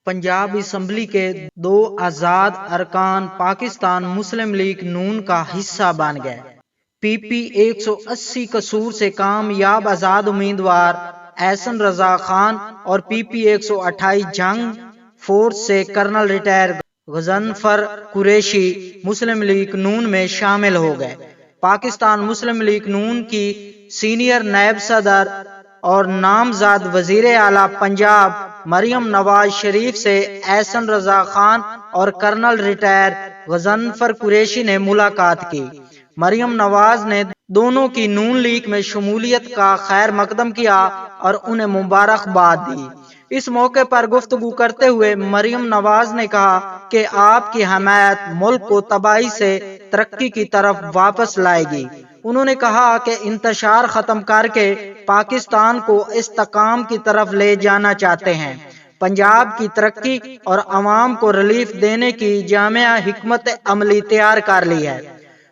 Punjab assembly के 2 आजाद अरकान पाकिस्तान मुस्लिम league नून का हिस्सा बन गए। पीपी 180 कसूर से कामयाब आजाद उम्मीदवार एहसन रजा खान और पीपी 128 जंग फोर्स से कर्नल रिटायर गजनफर कुरैशी मुस्लिम लीग नून में शामिल हो गए। पाकिस्तान मुस्लिम लीग नून की सीनियर नायब सदर और नामजद वजीर आला पंजाब मरियम नवाज शरीफ से एहसन रजा खान और कर्नल रिटायर गजनफर कुरैशी ने मुलाकात की। मरियम नवाज ने दोनों की नून लीग में शमूलियत का खैर मकदम किया और उन्हें मुबारकबाद दी। इस मौके पर गुफ्तगू करते हुए मरियम नवाज ने कहा कि आपकी हमायत मुल्क को तबाही से तरक्की की तरफ वापस लाएगी। उन्होंने कहा कि इंतशार खत्म करके पाकिस्तान को इस्तेकाम की तरफ ले जाना चाहते हैं। पंजाब की तरक्की और अवाम को रिलीफ देने की जामिया हिकमत अमली तैयार कर ली है।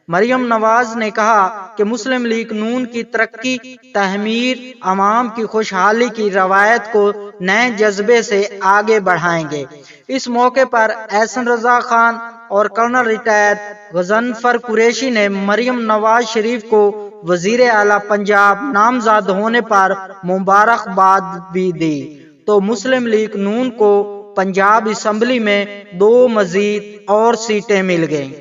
मरियम नवाज ने कहा कि मुस्लिम लीग नून की तरक्की, तहमीर, अवाम की खुशहाली की रवायत को नए जज्बे से आगे बढ़ाएंगे। इस मौके पर एहसन रजा खान और कर्नल रिटायर गजनफर कुरैशी ने मरियम नवाज शरीफ को वजीर आला पंजाब नामजद होने पर मुबारकबाद भी दी। तो मुस्लिम लीग नून को पंजाब असम्बली में 2 मजीद और सीटें मिल गईं।